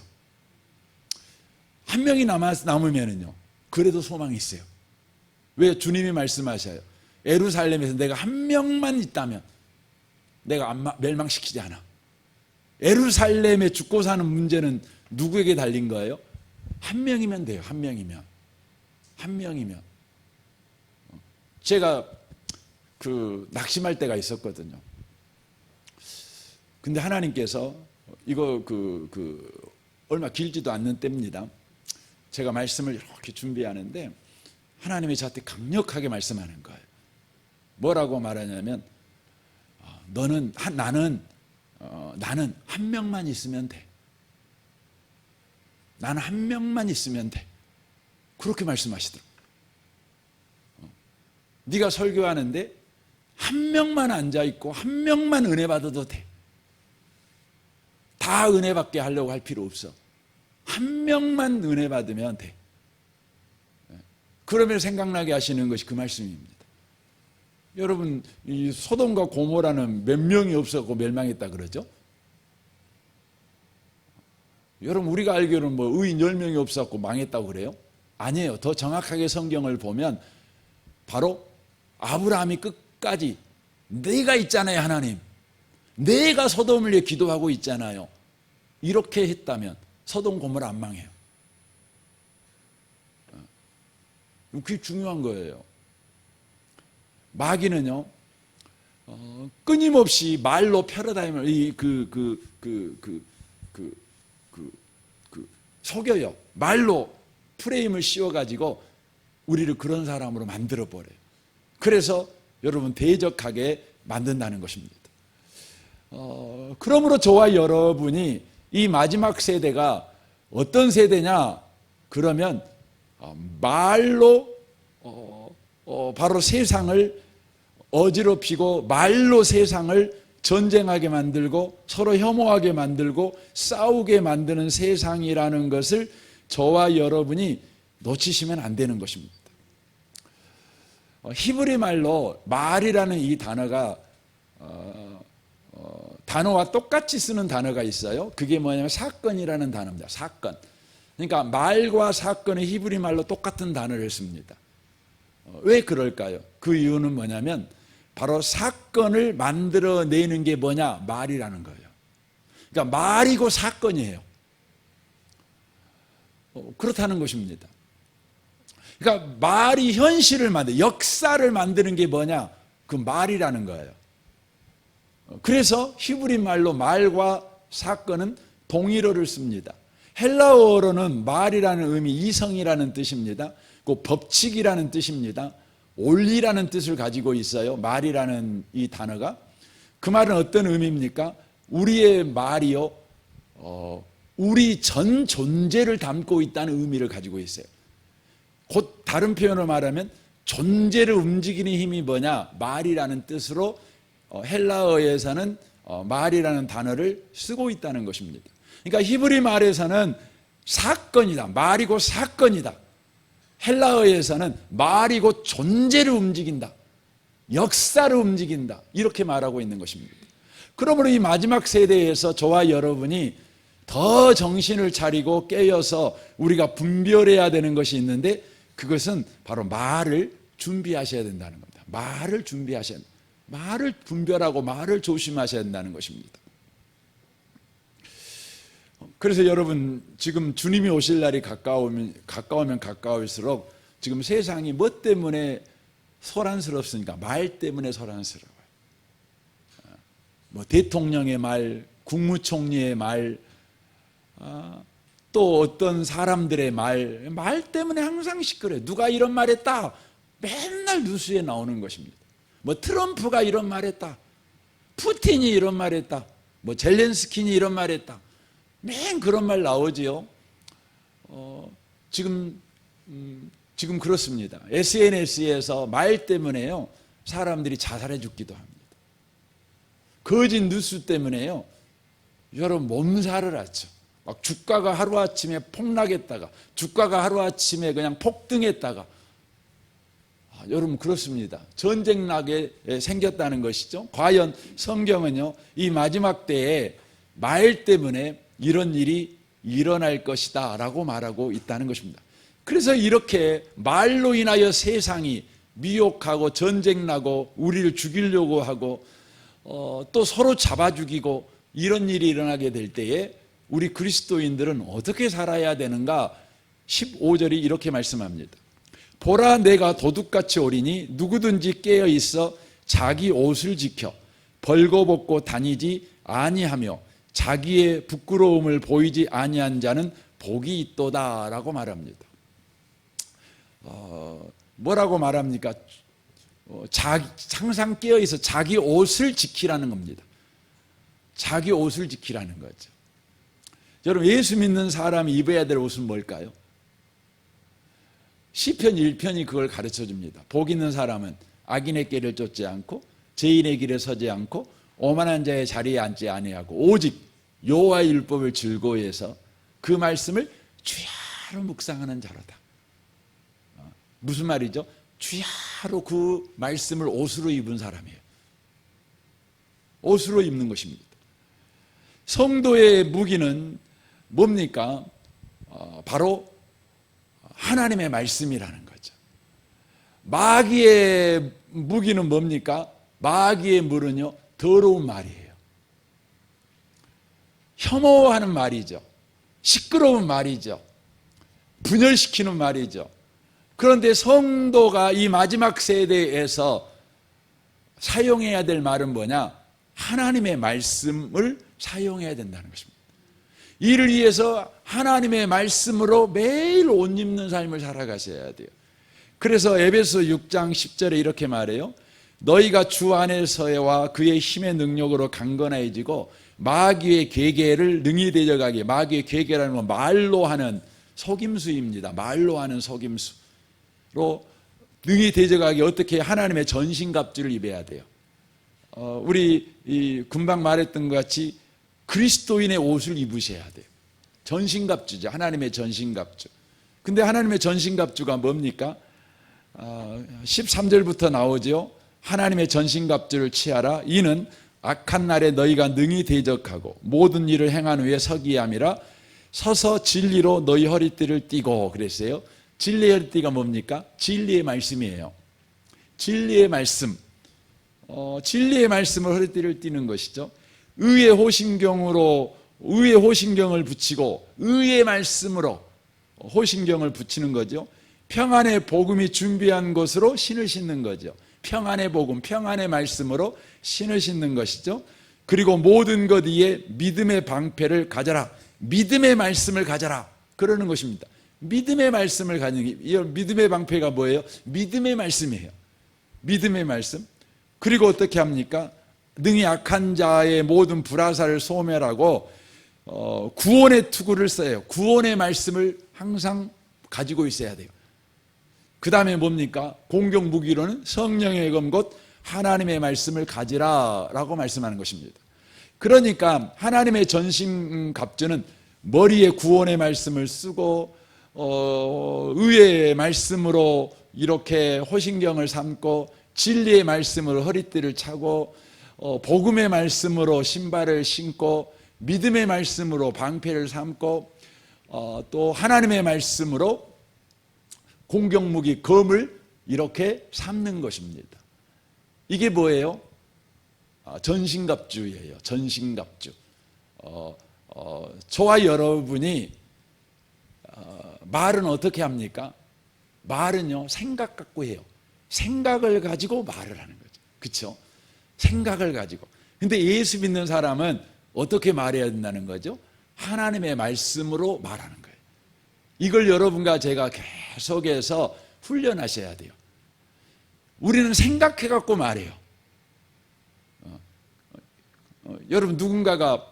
1명이 남으면은요, 그래도 소망이 있어요. 왜? 주님이 말씀하셔요. 예루살렘에서 내가 1명만 있다면 내가 멸망시키지 않아. 예루살렘에 죽고 사는 문제는 누구에게 달린 거예요? 1명이면 돼요. 1명이면. 1명이면. 제가 낙심할 때가 있었거든요. 근데 하나님께서 이거 얼마 길지도 않는 때입니다. 제가 말씀을 이렇게 준비하는데 하나님이 저한테 강력하게 말씀하는 거예요. 뭐라고 말하냐면, 나는 1명만 있으면 돼. 나는 1명만 있으면 돼. 그렇게 말씀하시더라고요. 네가 설교하는데 1명만 앉아있고 1명만 은혜 받아도 돼. 다 은혜 받게 하려고 할 필요 없어. 1명만 은혜 받으면 돼. 그러면 생각나게 하시는 것이 그 말씀입니다. 여러분, 이 소돔과 고모라는 몇 명이 없었고 멸망했다 그러죠? 여러분, 우리가 알기로는 의인 10명이 없었고 망했다고 그래요? 아니에요. 더 정확하게 성경을 보면 바로 아브라함이 끝까지 내가 있잖아요, 하나님. 내가 소돔을 위해 기도하고 있잖아요. 이렇게 했다면 소돔 고모라 안 망해요. 그게 중요한 거예요. 마귀는요, 끊임없이 말로 패러다임을 속여요. 말로 프레임을 씌워가지고 우리를 그런 사람으로 만들어 버려요. 그래서 여러분, 대적하게 만든다는 것입니다. 그러므로 저와 여러분이 이 마지막 세대가 어떤 세대냐? 그러면 말로 바로 세상을 어지럽히고 말로 세상을 전쟁하게 만들고 서로 혐오하게 만들고 싸우게 만드는 세상이라는 것을 저와 여러분이 놓치시면 안 되는 것입니다. 히브리 말로 말이라는 이 단어가 단어와 똑같이 쓰는 단어가 있어요. 그게 뭐냐면 사건이라는 단어입니다. 사건. 그러니까 말과 사건의 히브리 말로 똑같은 단어를 씁니다. 왜 그럴까요? 그 이유는 뭐냐면 바로 사건을 만들어내는 게 뭐냐? 말이라는 거예요. 그러니까 말이고 사건이에요. 그렇다는 것입니다. 그러니까 말이 현실을 역사를 만드는 게 뭐냐? 그 말이라는 거예요. 그래서 히브리 말로 말과 사건은 동일어를 씁니다. 헬라어로는 말이라는 의미, 이성이라는 뜻입니다. 그 법칙이라는 뜻입니다. 원리라는 뜻을 가지고 있어요. 말이라는 이 단어가. 그 말은 어떤 의미입니까? 우리의 말이요, 우리 전 존재를 담고 있다는 의미를 가지고 있어요. 곧 다른 표현을 말하면 존재를 움직이는 힘이 뭐냐? 말이라는 뜻으로 헬라어에서는 말이라는 단어를 쓰고 있다는 것입니다. 그러니까 히브리 말에서는 사건이다. 말이고 사건이다. 헬라어에서는 말이고 존재를 움직인다. 역사를 움직인다. 이렇게 말하고 있는 것입니다. 그러므로 이 마지막 세대에서 저와 여러분이 더 정신을 차리고 깨어서 우리가 분별해야 되는 것이 있는데, 그것은 바로 말을 준비하셔야 된다는 겁니다. 말을 준비하셔야 된다. 말을 분별하고 말을 조심하셔야 된다는 것입니다. 그래서 여러분, 지금 주님이 오실 날이 가까우면 가까울수록 지금 세상이 뭐 때문에 소란스럽습니까? 말 때문에 소란스러워요. 뭐 대통령의 말, 국무총리의 말, 또 어떤 사람들의 말 때문에 항상 시끄러워요. 누가 이런 말 했다, 맨날 뉴스에 나오는 것입니다. 뭐 트럼프가 이런 말 했다, 푸틴이 이런 말 했다, 뭐 젤렌스키니 이런 말 했다, 맨 그런 말 나오지요. 지금 그렇습니다. SNS에서 말 때문에요, 사람들이 자살해 죽기도 합니다. 거짓 뉴스 때문에요, 여러분 몸살을 앓죠. 막 주가가 하루아침에 폭락했다가, 주가가 하루아침에 그냥 폭등했다가, 여러분 그렇습니다. 전쟁 나게 생겼다는 것이죠. 과연 성경은요, 이 마지막 때에 말 때문에 이런 일이 일어날 것이다 라고 말하고 있다는 것입니다. 그래서 이렇게 말로 인하여 세상이 미혹하고 전쟁 나고 우리를 죽이려고 하고 또 서로 잡아 죽이고 이런 일이 일어나게 될 때에 우리 그리스도인들은 어떻게 살아야 되는가? 15절이 이렇게 말씀합니다. 보라, 내가 도둑같이 오리니 누구든지 깨어 있어 자기 옷을 지켜 벌거벗고 다니지 아니하며 자기의 부끄러움을 보이지 아니한 자는 복이 있도다 라고 말합니다. 뭐라고 말합니까? 항상 깨어 있어 자기 옷을 지키라는 겁니다. 자기 옷을 지키라는 거죠. 여러분, 예수 믿는 사람이 입어야 될 옷은 뭘까요? 시편 1편이 그걸 가르쳐 줍니다. 복 있는 사람은 악인의 길을 쫓지 않고 죄인의 길에 서지 않고 오만한 자의 자리에 앉지 아니하고 오직 여호와의 율법을 즐거워해서 그 말씀을 주야로 묵상하는 자로다. 무슨 말이죠? 주야로 그 말씀을 옷으로 입은 사람이에요. 옷으로 입는 것입니다. 성도의 무기는 뭡니까? 바로 하나님의 말씀이라는 거죠. 마귀의 무기는 뭡니까? 마귀의 물은요, 더러운 말이에요. 혐오하는 말이죠. 시끄러운 말이죠. 분열시키는 말이죠. 그런데 성도가 이 마지막 세대에서 사용해야 될 말은 뭐냐? 하나님의 말씀을 사용해야 된다는 것입니다. 이를 위해서 하나님의 말씀으로 매일 옷 입는 삶을 살아가셔야 돼요. 그래서 에베소 6장 10절에 이렇게 말해요. 너희가 주 안에서와 그의 힘의 능력으로 강건해지고 마귀의 계계를 능히 대적하게. 마귀의 계계라는 건 말로 하는 속임수입니다. 말로 하는 속임수로 능히 대적하게 어떻게 하나님의 전신갑주를 입어야 돼요. 우리 금방 말했던 것 같이 그리스도인의 옷을 입으셔야 돼요. 전신갑주죠. 하나님의 전신갑주. 근데 하나님의 전신갑주가 뭡니까? 13절부터 나오죠. 하나님의 전신갑주를 취하라. 이는 악한 날에 너희가 능히 대적하고 모든 일을 행한 후에 서기에 함이라. 서서 진리로 너희 허리띠를 띠고 그랬어요. 진리의 허리띠가 뭡니까? 진리의 말씀이에요. 진리의 말씀. 진리의 말씀을 허리띠를 띠는 것이죠. 의의 호신경을 붙이고 의의 말씀으로 호신경을 붙이는 거죠. 평안의 복음이 준비한 것으로 신을 신는 거죠. 평안의 복음, 평안의 말씀으로 신을 신는 것이죠. 그리고 모든 것 위에 믿음의 방패를 가져라. 믿음의 말씀을 가져라. 그러는 것입니다. 믿음의 말씀을 가지는, 이 믿음의 방패가 뭐예요? 믿음의 말씀이에요. 믿음의 말씀. 그리고 어떻게 합니까? 능히 악한 자의 모든 불화살을 소멸하고 구원의 투구를 써요. 구원의 말씀을 항상 가지고 있어야 돼요. 그 다음에 뭡니까? 공격 무기로는 성령의 검 곧 하나님의 말씀을 가지라 라고 말씀하는 것입니다. 그러니까 하나님의 전신갑주는 머리에 구원의 말씀을 쓰고 의의 말씀으로 이렇게 호신경을 삼고 진리의 말씀으로 허리띠를 차고 복음의 말씀으로 신발을 신고 믿음의 말씀으로 방패를 삼고 또 하나님의 말씀으로 공격무기 검을 이렇게 삼는 것입니다. 이게 뭐예요? 전신갑주예요. 전신갑주. 저와 여러분이 말은 어떻게 합니까? 말은요, 생각 갖고 해요. 생각을 가지고 말을 하는 거죠. 그렇죠? 생각을 가지고. 근데 예수 믿는 사람은 어떻게 말해야 된다는 거죠? 하나님의 말씀으로 말하는 거예요. 이걸 여러분과 제가 계속해서 훈련하셔야 돼요. 우리는 생각해 갖고 말해요. 여러분 누군가가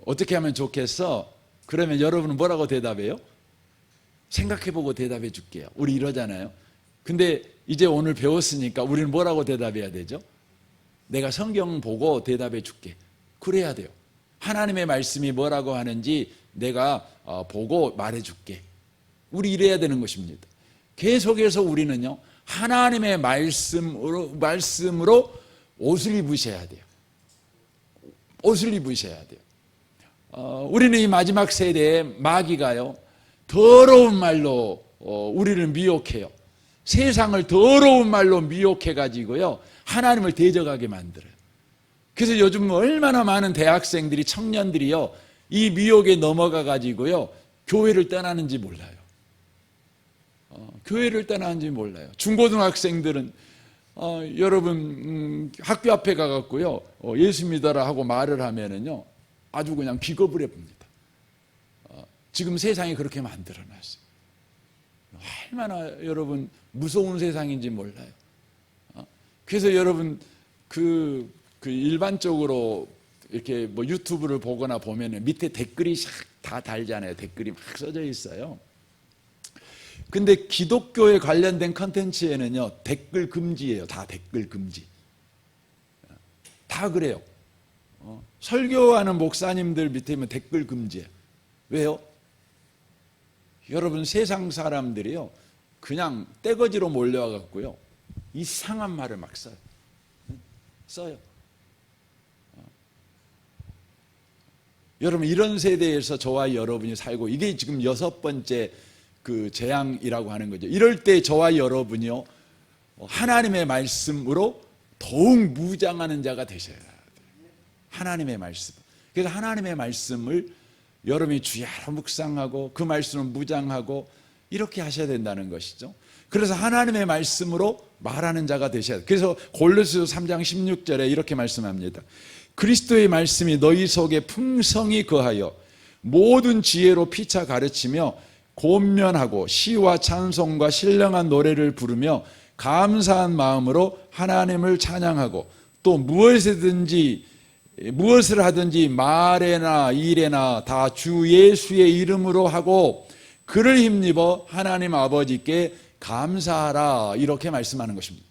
어떻게 하면 좋겠어? 그러면 여러분은 뭐라고 대답해요? 생각해보고 대답해 줄게요. 우리 이러잖아요. 근데 이제 오늘 배웠으니까 우리는 뭐라고 대답해야 되죠? 내가 성경 보고 대답해 줄게. 그래야 돼요. 하나님의 말씀이 뭐라고 하는지 내가 보고 말해 줄게. 우리 이래야 되는 것입니다. 계속해서 우리는요, 하나님의 말씀으로 옷을 입으셔야 돼요. 옷을 입으셔야 돼요. 우리는 이 마지막 세대의 마귀가요, 더러운 말로 우리를 미혹해요. 세상을 더러운 말로 미혹해 가지고요, 하나님을 대적하게 만들어요. 그래서 요즘 얼마나 많은 대학생들이, 청년들이요, 이 미혹에 넘어가 가지고요, 교회를 떠나는지 몰라요. 교회를 떠나는지 몰라요. 중고등학생들은 여러분 학교 앞에 가갖고요, 예수 믿어라 하고 말을 하면은요, 아주 그냥 기겁을 해봅니다. 지금 세상이 그렇게 만들어놨어요. 얼마나 여러분 무서운 세상인지 몰라요. 그래서 여러분 그 일반적으로 이렇게 뭐 유튜브를 보거나 보면은 밑에 댓글이 다 달잖아요. 댓글이 막 써져 있어요. 근데 기독교에 관련된 컨텐츠에는요, 댓글 금지예요. 다 댓글 금지. 다 그래요. 설교하는 목사님들 밑에 있으면 댓글 금지예요. 왜요? 여러분 세상 사람들이요, 그냥 떼거지로 몰려와 갖고요, 이상한 말을 막 써요. 여러분 이런 세대에서 저와 여러분이 살고, 이게 지금 6번째 그 재앙이라고 하는 거죠. 이럴 때 저와 여러분이요, 하나님의 말씀으로 더욱 무장하는 자가 되셔야 돼요. 하나님의 말씀. 그래서 하나님의 말씀을 여러분이 주야로 묵상하고 그 말씀을 무장하고 이렇게 하셔야 된다는 것이죠. 그래서 하나님의 말씀으로 말하는 자가 되셔야 돼요. 그래서 골로새서 3장 16절에 이렇게 말씀합니다. 그리스도의 말씀이 너희 속에 풍성히 거하여 모든 지혜로 피차 가르치며 권면하고 시와 찬송과 신령한 노래를 부르며 감사한 마음으로 하나님을 찬양하고 또 무엇을 하든지 말에나 일에나 다 주 예수의 이름으로 하고 그를 힘입어 하나님 아버지께 감사하라, 이렇게 말씀하는 것입니다.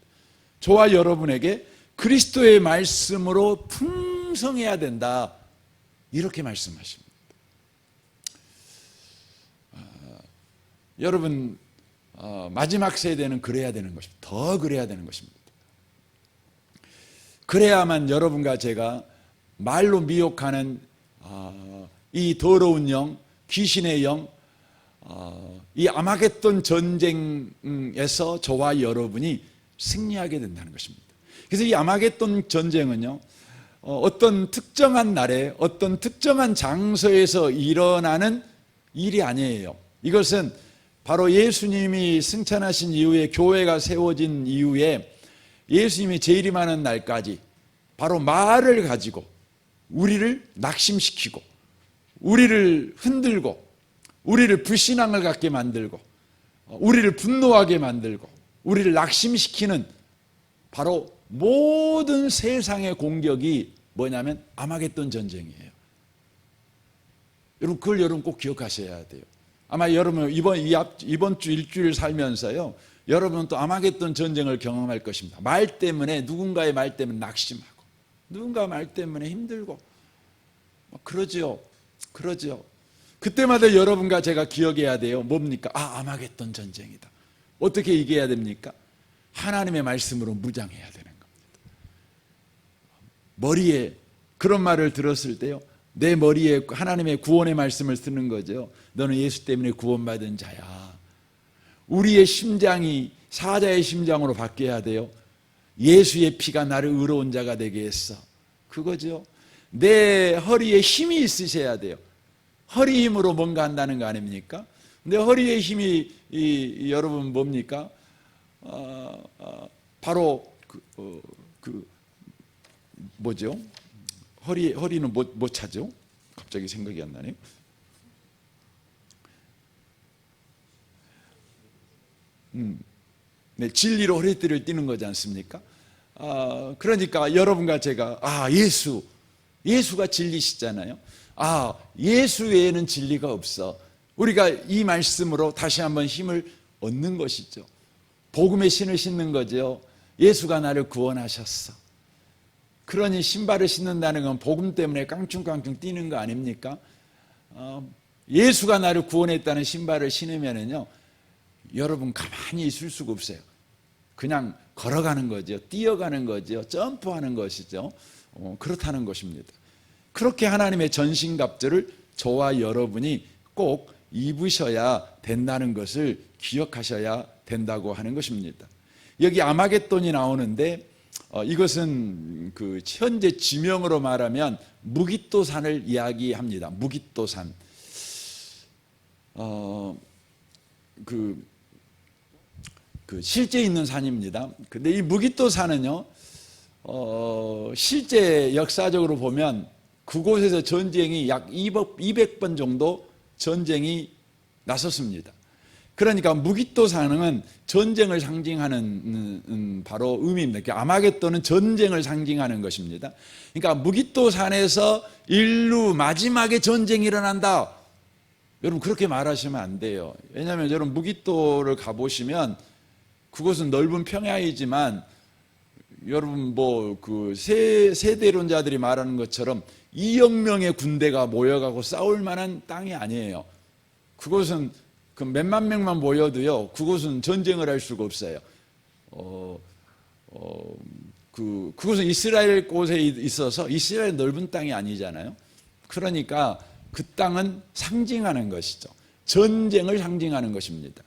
저와 여러분에게 그리스도의 말씀으로 풍성해야 된다, 이렇게 말씀하십니다. 여러분 마지막 세대는 그래야 되는 것입니다. 더 그래야 되는 것입니다. 그래야만 여러분과 제가 말로 미혹하는 이 더러운 영, 귀신의 영, 이 아마겟돈 전쟁에서 저와 여러분이 승리하게 된다는 것입니다. 그래서 이 아마겟돈 전쟁은요, 어떤 특정한 날에 어떤 특정한 장소에서 일어나는 일이 아니에요. 이것은 바로 예수님이 승천하신 이후에, 교회가 세워진 이후에 예수님이 재림하는 날까지 바로 말을 가지고 우리를 낙심시키고 우리를 흔들고 우리를 불신앙을 갖게 만들고 우리를 분노하게 만들고 우리를 낙심시키는 바로 모든 세상의 공격이 뭐냐면 아마겟돈 전쟁이에요. 여러분 그걸 여러분 꼭 기억하셔야 돼요. 아마 여러분 이번 주 일주일 살면서요, 여러분은 또 아마겟돈 전쟁을 경험할 것입니다. 말 때문에, 누군가의 말 때문에 낙심하고 누군가 말 때문에 힘들고 그러죠. 그때마다 여러분과 제가 기억해야 돼요. 뭡니까? 아마겟돈 전쟁이다. 어떻게 이겨야 됩니까? 하나님의 말씀으로 무장해야 되는 겁니다. 머리에 그런 말을 들었을 때요, 내 머리에 하나님의 구원의 말씀을 쓰는 거죠. 너는 예수 때문에 구원받은 자야. 우리의 심장이 사자의 심장으로 바뀌어야 돼요. 예수의 피가 나를 의로운 자가 되게 했어. 그거죠. 내 허리에 힘이 있으셔야 돼요. 허리 힘으로 뭔가 한다는 거 아닙니까? 근데 허리의 힘이 여러분 뭡니까? 바로 뭐죠? 허리는 뭐 차죠? 갑자기 생각이 안 나네요. 네, 진리로 허리띠를 띠는 거지 않습니까? 그러니까 여러분과 제가 예수가 진리시잖아요. 예수 외에는 진리가 없어. 우리가 이 말씀으로 다시 한번 힘을 얻는 것이죠. 복음의 신을 신는 거죠. 예수가 나를 구원하셨어. 그러니 신발을 신는다는 건 복음 때문에 깡충깡충 뛰는 거 아닙니까? 예수가 나를 구원했다는 신발을 신으면은요, 여러분 가만히 있을 수가 없어요. 그냥 걸어가는 거죠. 뛰어가는 거죠. 점프하는 것이죠. 그렇다는 것입니다. 그렇게 하나님의 전신갑주를 저와 여러분이 꼭 입으셔야 된다는 것을 기억하셔야 된다고 하는 것입니다. 여기 아마겟돈이 나오는데 이것은 그 현재 지명으로 말하면 무깃도산을 이야기합니다. 무깃도산. 실제 있는 산입니다. 근데 이 무깃도산은요, 실제 역사적으로 보면 그곳에서 전쟁이 약 200번 정도 전쟁이 났었습니다. 그러니까 무깃도산은 전쟁을 상징하는 바로 의미입니다. 아마겟돈은 전쟁을 상징하는 것입니다. 그러니까 무깃도산에서 인류 마지막에 전쟁이 일어난다. 여러분 그렇게 말하시면 안 돼요. 왜냐하면 여러분 무깃도를 가보시면 그곳은 넓은 평야이지만 여러분 세대론자들이 말하는 것처럼 2억 명의 군대가 모여가고 싸울 만한 땅이 아니에요. 그곳은 그 몇만 명만 모여도요, 그곳은 전쟁을 할 수가 없어요. 그곳은 이스라엘 곳에 있어서 이스라엘 넓은 땅이 아니잖아요. 그러니까 그 땅은 상징하는 것이죠. 전쟁을 상징하는 것입니다.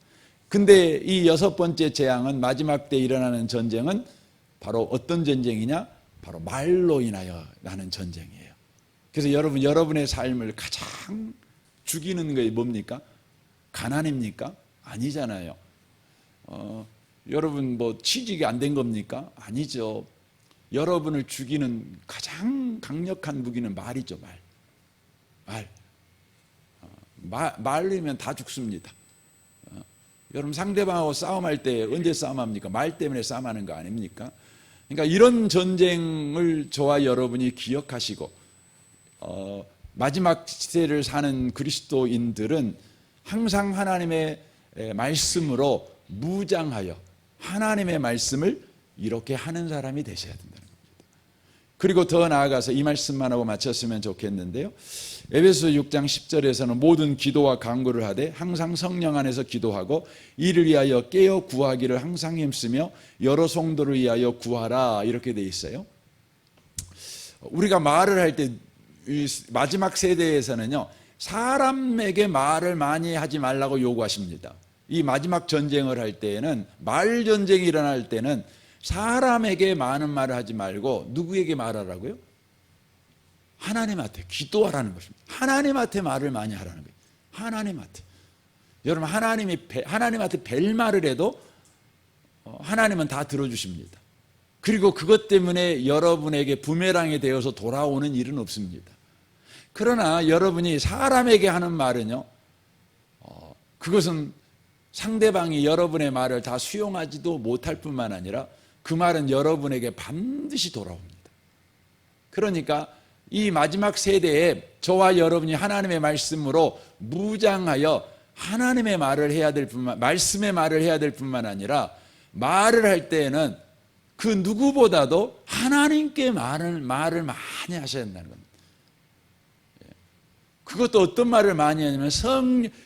근데 이 6번째 재앙은 마지막 때 일어나는 전쟁은 바로 어떤 전쟁이냐? 바로 말로 인하여 나는 전쟁이에요. 그래서 여러분의 삶을 가장 죽이는 게 뭡니까? 가난입니까? 아니잖아요. 여러분 취직이 안 된 겁니까? 아니죠. 여러분을 죽이는 가장 강력한 무기는 말이죠. 말이면 다 죽습니다. 여러분 상대방하고 싸움할 때 언제 싸움합니까? 말 때문에 싸움하는 거 아닙니까? 그러니까 이런 전쟁을 저와 여러분이 기억하시고 마지막 시대를 사는 그리스도인들은 항상 하나님의 말씀으로 무장하여 하나님의 말씀을 이렇게 하는 사람이 되셔야 된다는 겁니다. 그리고 더 나아가서 이 말씀만 하고 마쳤으면 좋겠는데요, 에베소 6장 10절에서는 모든 기도와 간구를 하되 항상 성령 안에서 기도하고 이를 위하여 깨어 구하기를 항상 힘쓰며 여러 성도를 위하여 구하라, 이렇게 돼 있어요. 우리가 말을 할 때 마지막 세대에서는요, 사람에게 말을 많이 하지 말라고 요구하십니다. 이 마지막 전쟁을 할 때에는, 말 전쟁이 일어날 때는 사람에게 많은 말을 하지 말고 누구에게 말하라고요? 하나님한테 기도하라는 것입니다. 하나님한테 말을 많이 하라는 거예요. 하나님한테. 여러분 하나님한테 뵐 말을 해도 하나님은 다 들어주십니다. 그리고 그것 때문에 여러분에게 부메랑이 되어서 돌아오는 일은 없습니다. 그러나 여러분이 사람에게 하는 말은요, 그것은 상대방이 여러분의 말을 다 수용하지도 못할 뿐만 아니라 그 말은 여러분에게 반드시 돌아옵니다. 그러니까 이 마지막 세대에 저와 여러분이 하나님의 말씀으로 무장하여 하나님의 말을 해야 될 뿐만, 말씀의 말을 해야 될 뿐만 아니라 말을 할 때에는 그 누구보다도 하나님께 말을 많이 하셔야 된다는 겁니다. 그것도 어떤 말을 많이 하냐면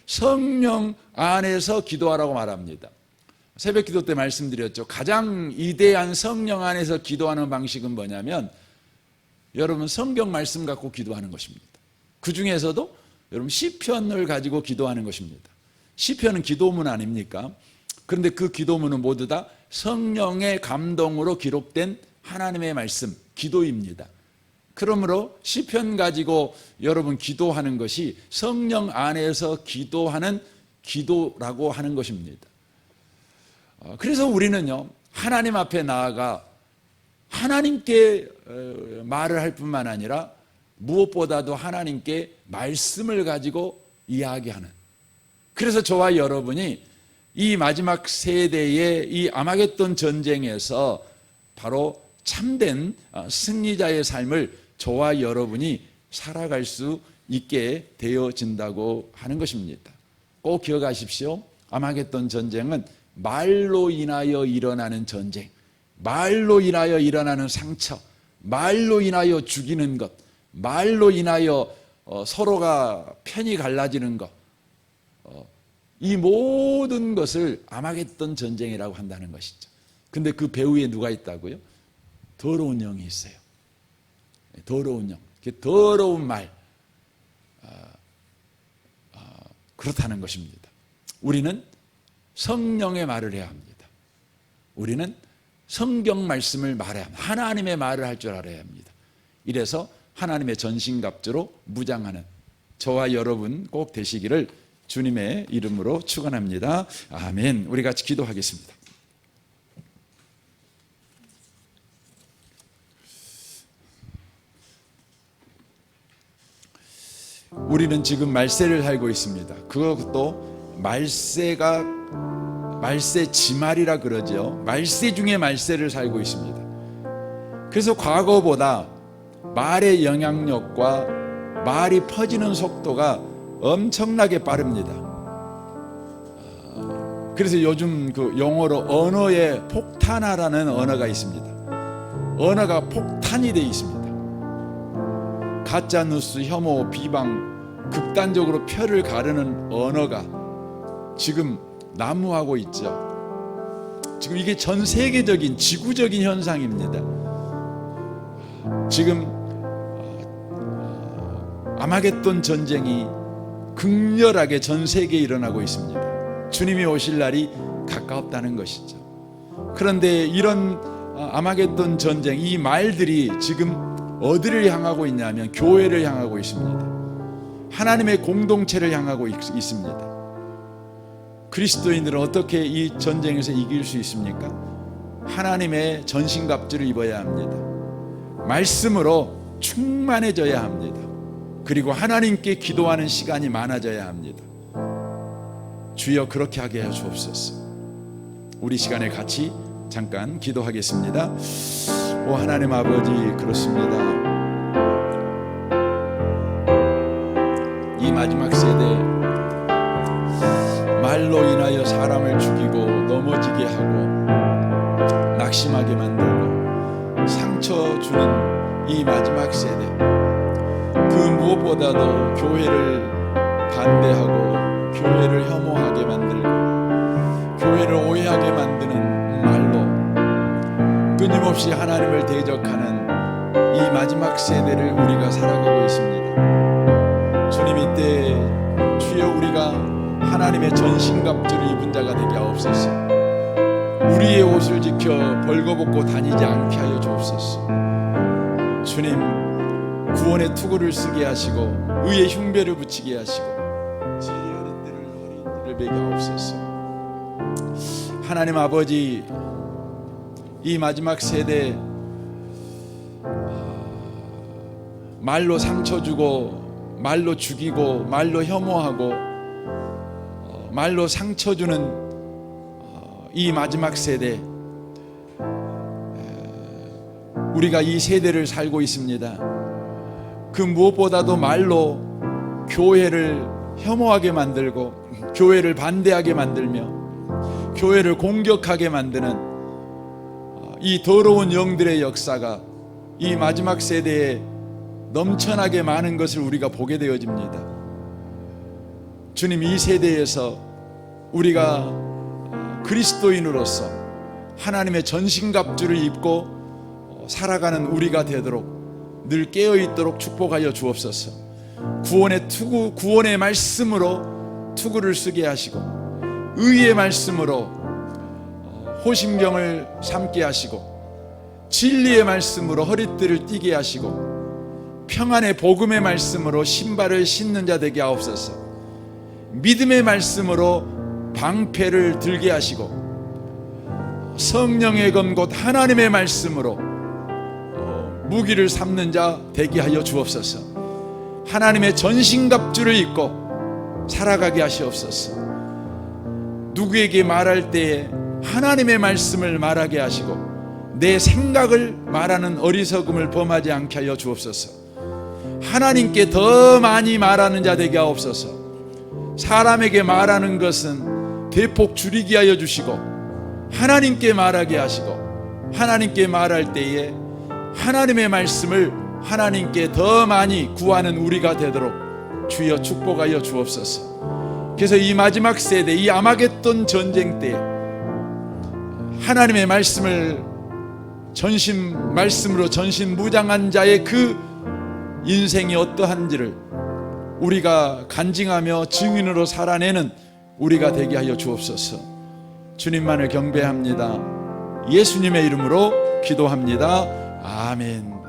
성령 안에서 기도하라고 말합니다. 새벽 기도 때 말씀드렸죠. 가장 이대한 성령 안에서 기도하는 방식은 뭐냐면 여러분 성경 말씀 갖고 기도하는 것입니다. 그 중에서도 여러분 시편을 가지고 기도하는 것입니다. 시편은 기도문 아닙니까? 그런데 그 기도문은 모두 다 성령의 감동으로 기록된 하나님의 말씀, 기도입니다. 그러므로 시편 가지고 여러분 기도하는 것이 성령 안에서 기도하는 기도라고 하는 것입니다. 그래서 우리는요, 하나님 앞에 나아가 하나님께 말을 할 뿐만 아니라 무엇보다도 하나님께 말씀을 가지고 이야기하는, 그래서 저와 여러분이 이 마지막 세대의 이 아마겟돈 전쟁에서 바로 참된 승리자의 삶을 저와 여러분이 살아갈 수 있게 되어진다고 하는 것입니다. 꼭 기억하십시오. 아마겟돈 전쟁은 말로 인하여 일어나는 전쟁, 말로 인하여 일어나는 상처, 말로 인하여 죽이는 것, 말로 인하여 서로가 편이 갈라지는 것, 이 모든 것을 아마겟돈 전쟁이라고 한다는 것이죠. 근데 그 배후에 누가 있다고요? 더러운 영이 있어요. 더러운 영, 더러운 말, 그렇다는 것입니다. 우리는 성령의 말을 해야 합니다. 우리는 성경 말씀을 말해야 합니다. 하나님의 말을 할 줄 알아야 합니다. 이래서 하나님의 전신갑주로 무장하는 저와 여러분 꼭 되시기를 주님의 이름으로 축원합니다. 아멘. 우리 같이 기도하겠습니다. 우리는 지금 말세를 살고 있습니다. 그것도 말세 지말이라 그러죠. 말세 중에 말세를 살고 있습니다. 그래서 과거보다 말의 영향력과 말이 퍼지는 속도가 엄청나게 빠릅니다. 그래서 요즘 그 영어로 언어의 폭탄화라는 언어가 있습니다. 언어가 폭탄이 되어 있습니다. 가짜뉴스, 혐오, 비방, 극단적으로 표를 가르는 언어가 지금 난무하고 있죠. 지금 이게 전 세계적인 지구적인 현상입니다. 지금 아마겟돈 전쟁이 극렬하게 전 세계에 일어나고 있습니다. 주님이 오실 날이 가까웠다는 것이죠. 그런데 이런 아마겟돈 전쟁, 이 말들이 지금 어디를 향하고 있냐면 교회를 향하고 있습니다. 하나님의 공동체를 향하고 있습니다. 그리스도인들은 어떻게 이 전쟁에서 이길 수 있습니까? 하나님의 전신갑주를 입어야 합니다. 말씀으로 충만해져야 합니다. 그리고 하나님께 기도하는 시간이 많아져야 합니다. 주여 그렇게 하게 해 주옵소서. 우리 시간에 같이 잠깐 기도하겠습니다. 오 하나님 아버지, 그렇습니다. 이 마지막 세대, 말로 인하여 사람을 죽이고 넘어지게 하고 낙심하게 만들고 상처 주는 이 마지막 세대, 그 무엇보다도 교회를 반대하고 교회를 혐오하게 만들고 교회를 오해하게 만드는 말로 끊임없이 하나님을 대적하는 이 마지막 세대를 우리가 살아가고 있습니다. 주님, 이때 주여 우리가 하나님의 전신갑주를 입은 자가 되게 하옵소서. 우리의 옷을 지켜 벌거벗고 다니지 않게 하여 주옵소서. 주님, 구원의 투구를 쓰게 하시고 의의 흉배를 붙이게 하시고 진리의 허리띠를 매게 하옵소서. 하나님 아버지, 이 마지막 세대 말로 상처 주고 말로 죽이고 말로 혐오하고 말로 상처 주는 이 마지막 세대, 우리가 이 세대를 살고 있습니다. 그 무엇보다도 말로 교회를 혐오하게 만들고 교회를 반대하게 만들며 교회를 공격하게 만드는 이 더러운 영들의 역사가 이 마지막 세대에 넘쳐나게 많은 것을 우리가 보게 되어집니다. 주님, 이 세대에서 우리가 그리스도인으로서 하나님의 전신갑주를 입고 살아가는 우리가 되도록 늘 깨어있도록 축복하여 주옵소서. 구원의 투구, 구원의 말씀으로 투구를 쓰게 하시고, 의의 말씀으로 호심경을 삼게 하시고, 진리의 말씀으로 허리띠를 띠게 하시고, 평안의 복음의 말씀으로 신발을 신는 자 되게 하옵소서. 믿음의 말씀으로 방패를 들게 하시고, 성령의 검 곧 하나님의 말씀으로 무기를 삼는 자 되게 하여 주옵소서. 하나님의 전신갑주를 입고 살아가게 하시옵소서. 누구에게 말할 때에 하나님의 말씀을 말하게 하시고, 내 생각을 말하는 어리석음을 범하지 않게 하여 주옵소서. 하나님께 더 많이 말하는 자 되게 하옵소서. 사람에게 말하는 것은 대폭 줄이게 하여 주시고, 하나님께 말하게 하시고, 하나님께 말할 때에 하나님의 말씀을 하나님께 더 많이 구하는 우리가 되도록 주여 축복하여 주옵소서. 그래서 이 마지막 세대, 이 아마겟돈 전쟁 때 하나님의 말씀을 말씀으로 전신무장한 자의 그 인생이 어떠한지를 우리가 간증하며 증인으로 살아내는 우리가 되게 하여 주옵소서. 주님만을 경배합니다. 예수님의 이름으로 기도합니다. 아멘.